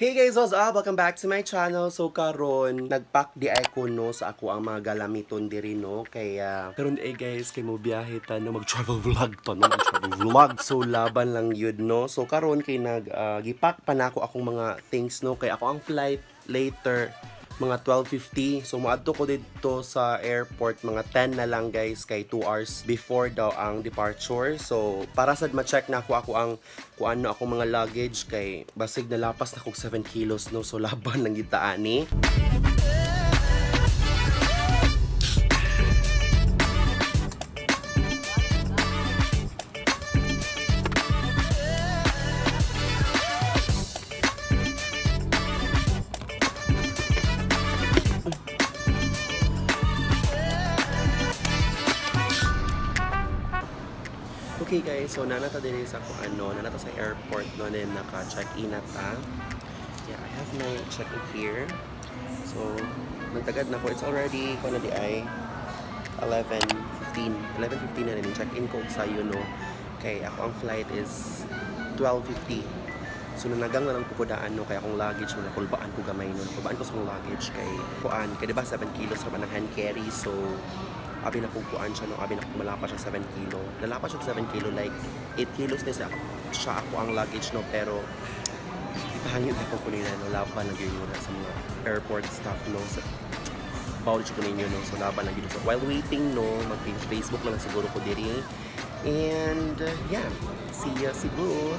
Hey guys, what's up? Welcome back to my channel. So karon nagpack di ay ko no sa ako ang mga galamiton diri no. Kaya karon guys, kay mo biyahe ta no mag-travel vlog to no, mag-travel vlog. So laban lang yun no. So karon kay gipack pa na ako akong mga things no. Kay ako ang flight later mga 12:50. So maadto ko dito sa airport mga 10 na lang guys, kay 2 hours before daw ang departure. So para sad ma-check na ako ang kuan na ako mga luggage kay basig na lapas na kog 7 kilos no. So laban lang gid ta ani. Okay guys, so nanata din sa nanata sa airport no, then naka-check-in na ta. Yeah, I have my check-in here. So, nagtagad na ko. It's already, kung na di ay 11:15 na rin. Check-in ko sa no. Kay ako ang flight is 12:50. So, nanagang na lang pupudaan no. Kaya akong luggage, napulbaan ko gamay no. Napulbaan ko sa akong luggage kay kuan. Kaya diba 7 kilos naman ang hand carry. So, abi na kukuan siya no, abi na malapa siya 7 kilo. Lalapa siya 7 kilo, like 8 kilos na siya ako ang luggage no, pero ipahangin ako ko nila no, laban lang yun sa mga airport staff no. So, bawal siya ko ninyo no, so laban lang yun. So while waiting no, mag-Facebook lang siguro ko diri. And yeah, see ya Cebu!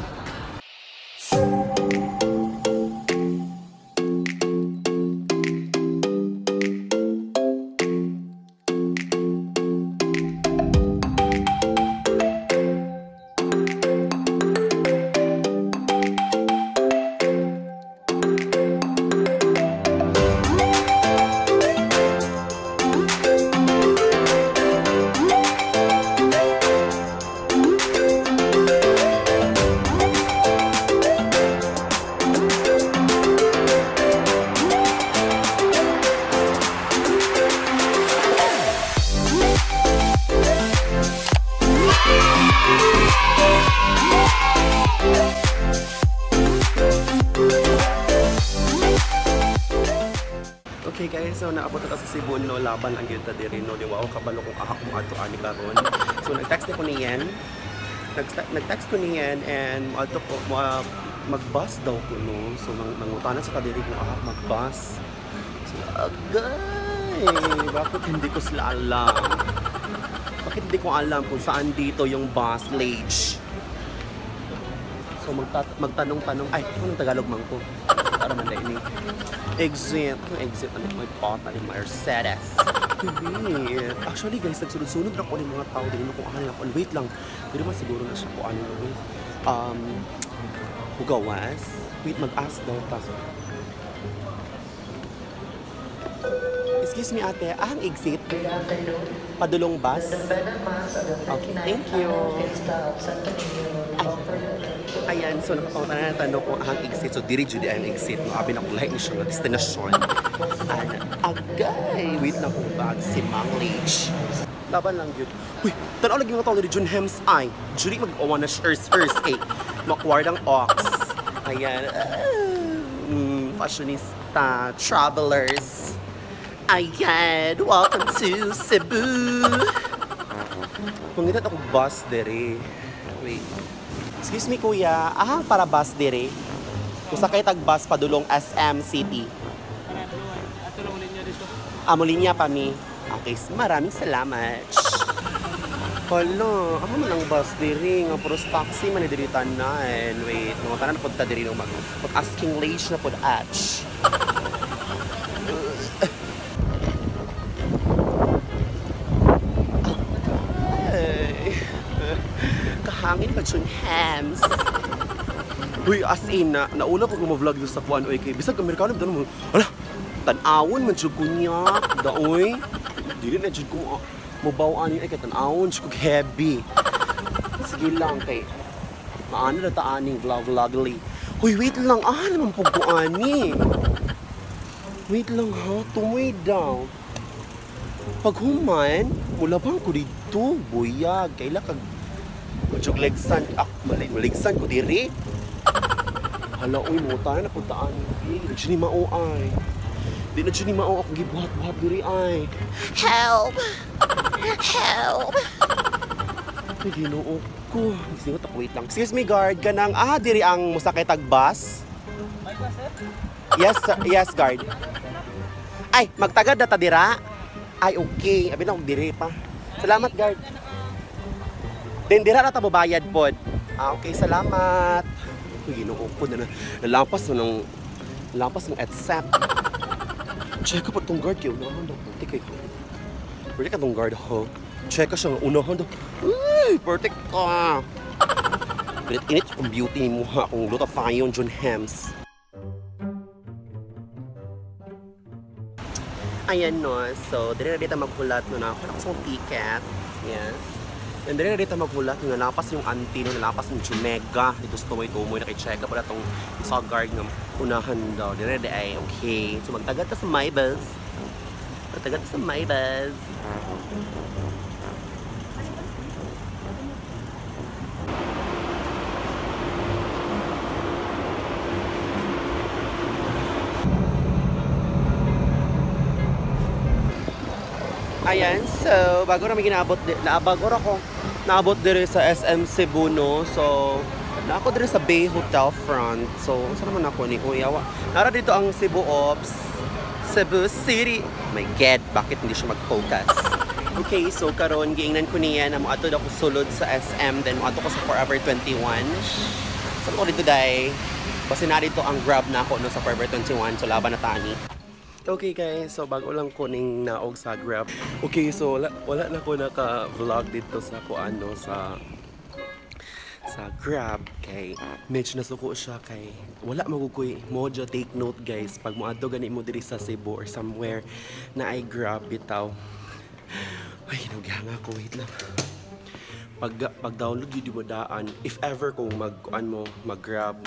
Okay guys, so naabot na sa Cebu no, laban ang gyud ta diri no, di wow kabalo kung aha kung ato ani karon. So nag-text ko niyan. Nag-text ko niyan and ato ko mag-bus daw ko no. So nangutana sa kadiri kung aha mag-bus. So agay, bakit hindi ko sila alam? Bakit hindi ko alam kung saan dito yung bus lage? So magtanong-tanong, ay, anong Tagalog man ko? Para man ini. Exit ano may pata ni Mercedes. Actually guys, nagsunod-sunod ako ng mga tao din kung ano ako. Wait lang. Pero man siguro na siya kung ano wait. Hugawas. Wait, mag-ask daw ta. Excuse me ate, ang exit? Padulong bus? Okay, thank you. Ayan, so nakapunta na tanong kung ang exit. So, diri judi ang exit. No, abi na kung lahat siya ng destination. Agay! Wait na kung bag si Manglage. Laban lang yun. Uy, tanaw lagi nga tao diri Jun Hems ay. Juri mag-awa na shirts eh. Makwardang ox. Ayan. Fashionista. Travelers. Ayan. Welcome to Cebu. Pangitat ako bus diri. Wait. Excuse me kuya, ahang para bus dire. Kung sakay tag bus padulong SM City. Atulong linya dito. Linya pa mi. Okay, maraming salamat. Hala, ako man ang bus dire nga puros taxi man diri tanan. Wait, mga tanan pud ta diri no mag-asking lage na pud atch. Kahangin pa Jun Hems. Uy, as in, nauna ko vlog doon sa kuan. Uy, kay bisag Amerikano, doon mo, ala, tanawon man jud ko niya. Daoy, dili na jud ko mabawaan yun. Ay, kay tanawon jud ko heavy. Sige lang, kay maano na taaning vlog-vlogly. Uy, wait lang, naman po ko ani. Wait lang ha, tumoy daw. Pag human, mula bang ko dito, buyag, kaila kag Maligsan ko diri. Hala, uy, mo tayo na puntaan. Di na siya ni Mao ay. Di na siya ni Mao akong gibuhat-buhat diri ay. Help! Help! Ay, ginoo ko. Gusto mo, wait lang. Excuse me, guard. Kanang, diri ang musakay tagbas. Yes, yes, guard. Ay, magtagad na ta dira. Ay, okay. Abi na akong diri pa. Salamat, guard. Then, dira na ta mabayad pod. Okay, salamat. Uy, ginoo ko na nalampas mo accept. Check up itong guard kayo. Unahan daw. Pwede kayo. Pwede ka itong guard ho. Check ka siya. Unahan daw. Uy, perfect ka. Init kung beauty mo ha. Kung luta tayo John Hems. Ayan no. So, dire na dito maghulat no na. Ako sa ticket. Yes. And then dito maghulat yung nalapas yung auntie no, nalapas yung Jumega dito sa tumoy-tumoy naki-check up pala tong sa guard ng unahan daw. Dire ay okay. So magtagat ka sa Maybes. Magtagat ka sa Maybes. Ayan, so bago na may ginaabot, naabot dire sa SM Cebu no. So na ako dire sa Bay Hotel front. So saan naman ako ni Unya? Nara dito ang Cebu Ops, Cebu City. My God, bakit hindi siya mag-focus? Okay, so karon giingnan ko niya na moadto ako sulod sa SM, then moadto ko sa Forever 21. Saan ko dito dai? Kasi na dito ang Grab na ako no sa Forever 21, so laban na tani. Okay guys, so bago lang ko ning naog sa Grab. Okay, so wala na ko naka-vlog dito sa kuano sa Grab kay medyo nasuko siya kay wala magukoy mojo. Take note guys, pag moadto gani mo diri sa Cebu or somewhere na ay Grab bitaw. Ay, naghanga ko, wait lang. Pag-download yun mo daan, if ever kung mag-Grab,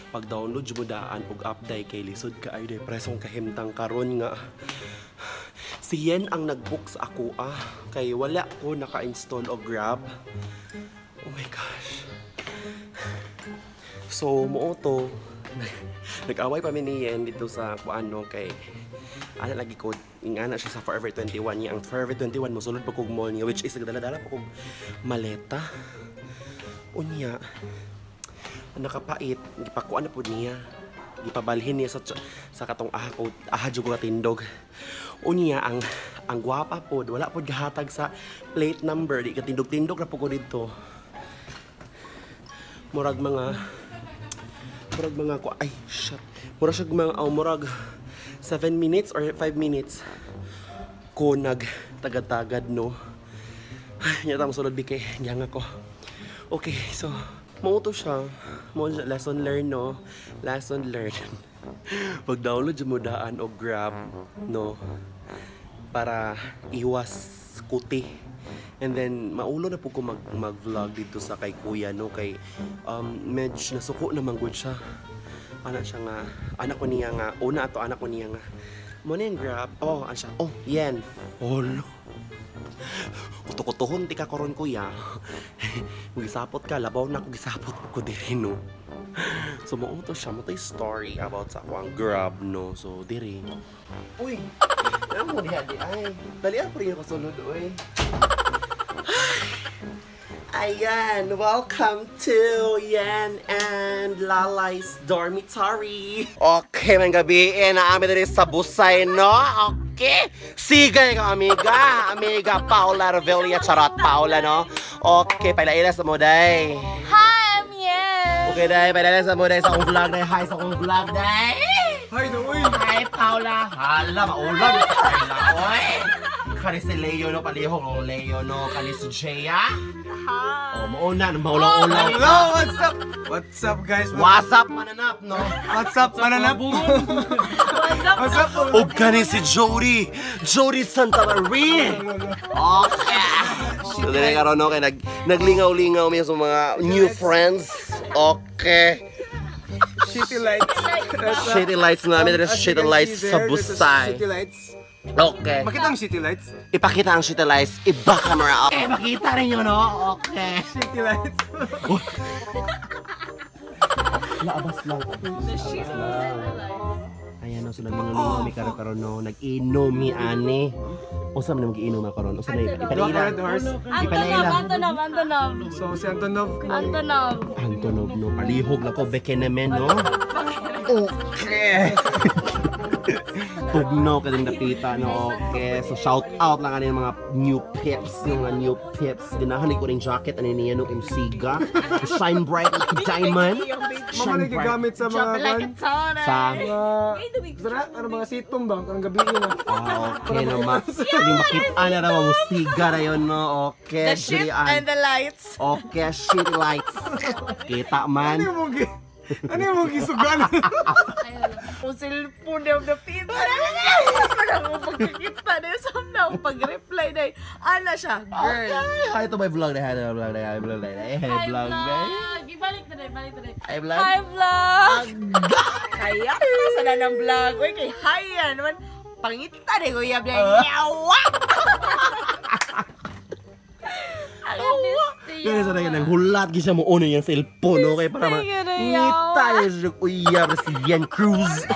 pag-download mo daan og update kay lisod ka ay day presong kahimtang karon nga si Yen ang nag-book sa ako kay wala ko naka-install og Grab. Oh my gosh. So mo to nag-away pa mi ni Yen dito sa kuano kay ana lagi ko ingana siya sa Forever 21 niya. Ang Forever 21 mo sulod pa kog mall niya, which is nagdala-dala pa kog maleta. Unya nakapait, gipakuan na po niya. Gipabalhin niya sa katong aha jud ko katindog. Unya ang gwapa pod, wala pod gahatag sa plate number, di katindog-tindog ra po ko dito. Murag mga ay shit. Murag siya mga murag 7 minutes or 5 minutes ko nagtagad-tagad no. Nya ta mosulod bikay gyang ako. Okay, so mauto siya. Lesson learned, no? Lesson learned. Pag-download mo daan o Grab, no? Para iwas kuti. And then, maulo na po ko mag-vlog dito sa kay Kuya, no? Kay, medyo nasuko naman good siya. Anak ko niya nga. Una ato, anak ko niya nga. Muna yung Grab. Oh, ano siya? Oh, yan. Oh, no. Kutukutuhon ti ka koron kuya. Gisapot ka, labaw na ko gisapot ko diri no. So mo to siya mo tay story about sa akong Grab no. So diri. Uy. Ano mo diha di ay. Dalian pa rin ko sulod oy. Ayan, welcome to Yan and Lalay's dormitory. Okay, man gabi na amin diri sa busay no. Okay. Sige ka amiga Paula Revelia charot Paula no. Okay, pailaila sa mo day. Hi, I'm Yan. Okay day, pailaila sa mo day sa akong vlog day. Hi sa akong vlog day. Hi, Noy. Hi Paula. Hala, maulan sa Paula. Oy. Kani si Leo no, palihong Leo no, kani si Jaya. Hi. Oh, mauna, maulang-ulang. Hello, what's up? What's up, guys? What's up, mananap, no? What's up, mananap? What's up? O kani si Jody Santa Maria. Okay. So, dili karon no, kay naglingaw-lingaw mi sa mga new friends. Okay. Shitty lights. Shitty lights namin, there's shitty lights sa busay. Shitty lights. Okay. Makita ang city lights? Ipakita ang shitty lights, iba camera. Okay, makita rin yun, no? Okay. Shitty lights. Abas lang. The shit on the lights. Ayan no, sila mingo mi karon no, nag-inom mi ani. Usa man mag-iinom ako ron. Usa na ipalaila. Antonov. So si Antonov. Antonov no, palihog lang ko bekenemen no. Okay. Tugnaw ka din napita no, okay. So shout out lang kanin mga new pips, yung mga new pips. Ganahan ko ring jacket ani niya no imsiga. Shine bright like a diamond. Mama nagigamit sa mga Sa ano mga sitong ba? Karang gabi na. okay naman. Hindi makita na raw ang siga na yun no. Okay. The shit and the lights. Okay, shit lights. Kita man. Ano yung mong gisugan? Kung cellphone daw na pita. Parang pagkikita na yung samna. Pag-reply na ala siya, girl. Hi, ito may vlog na. Hi, vlog na. Hi, vlog na. Ibalik na. Hi, vlog. Hi, vlog. Kaya ka sana ng vlog. Uy, kay hi yan. Pangita na kuya. Yawa! Kaya sa naging naghulat gisa mo uno yung cellphone, okay? Para ngita yung uyab si Yan Cruz.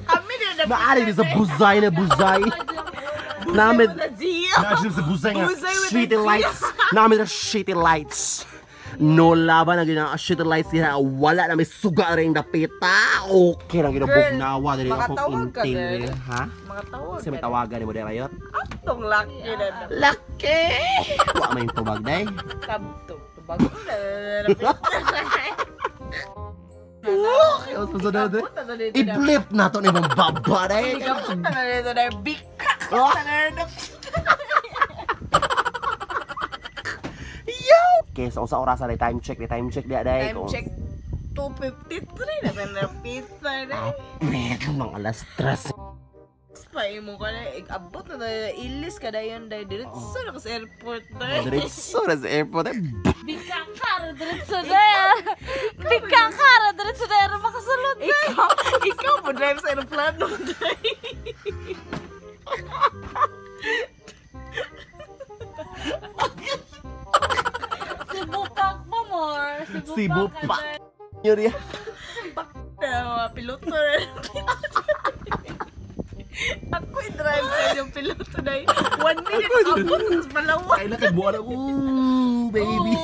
Kami din na Maari din sa buzay na buzay. Namin sa buzay nga. Shitty lights. Namin na shitty lights. No laban na ginang shitty lights din. Wala na may suga rin napita. Okay lang ginabog na awa. makatawag ka, girl. Ha? Makatawag Kasi may tawagan ni mo din rayot. Atong laki na. Lucky! Wa may tubag day. Kabto. Bago na. Okay, o susunod eh. I-blip na to ni mong baba day. Kapunta na nito na yung big cock. Okay, so sa orasan ay time check dia day. Time check 2:53 na pinapita na. Meron mga alas 3. Spy mo ka na, abot na na, ilis ka na yun dahil diretso na ka sa airport na. Diretso na sa airport eh. Bikakara, diretso na. Bikakara, diretso na. Makasulod na. Ikaw mo drive sa aeroplano na. Sibupak mo more. Sibupak. Yun yan. Piloto na. Ako'y drive sa inyong piloto na 1 minute abot sa Palawan. Ay, nakabuan ako. Baby.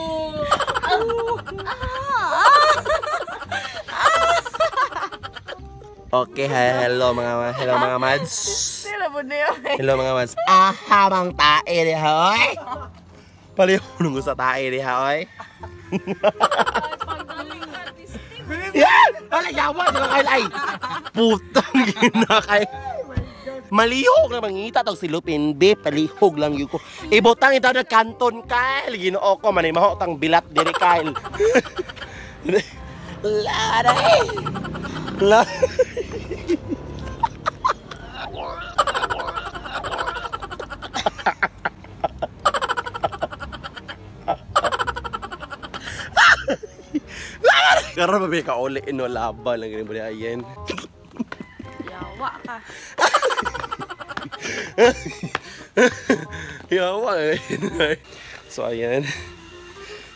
Okay, hello mga mads. Sila mo na yun. Hello mga mads. Habang tae di hoy. Palihunong ko sa tae di hoy. Yan! Wala yawa! Sila kayo ay! Putang ginakay! Malihog na mangita tong silupin beef, palihog lang yun ko. Ibutang ito na kanton Kyle. Ginoo ko man mahok tang bilat diri Kyle. Laray. La. Karon ba ka uli no laba lang gani mo ayen. Yawa ka. Yawa eh. So ayan.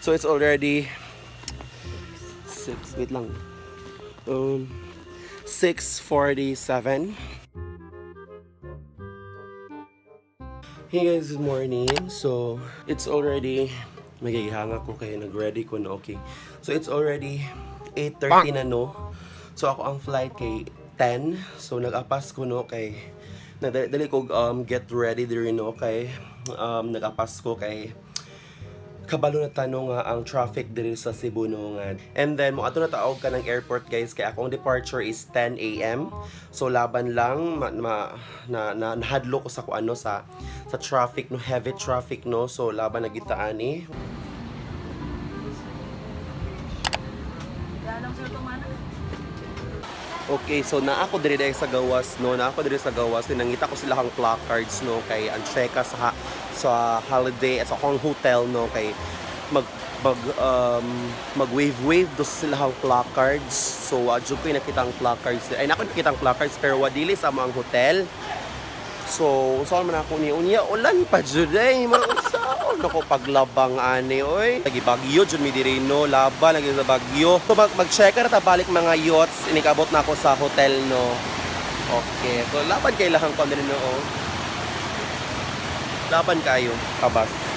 So it's already 6, wait lang. 6:47. Hey guys, good morning. So it's already magigihanga ko kaya nag-ready ko na okay. So it's already 8:30 na no. So ako ang flight kay 10. So nag-apas ko no kay dali ko get ready diri no kay nag-apas ko kay kabalo na tanong nga ang traffic diri sa Cebu no nga. And then mo ato na taog ka ng airport guys kay akong departure is 10 AM. So laban lang nahadlo ko sa kuano sa traffic no, heavy traffic no. So laban na kita ani. Okay, so naa ako diri sa gawas no, nangita ko sila hang placards no kay ang cheka sa holiday at sa akong hotel no kay mag wave do sila hang placards. So adyo ko nakita ang placards. Ay nako nakita ang placards pero wadili sa among hotel. So, saan man ako ni Unya, ulan pa dyan eh. Saan ako paglabang ani, oy. Lagi bagyo, dyan mi dirino, laban, lagi sa bagyo. So, mag-checker ta balik mga yachts. Inikabot na ako sa hotel, no. Okay, so laban kayo lahang ko na rin, no. Laban kayo, kabas.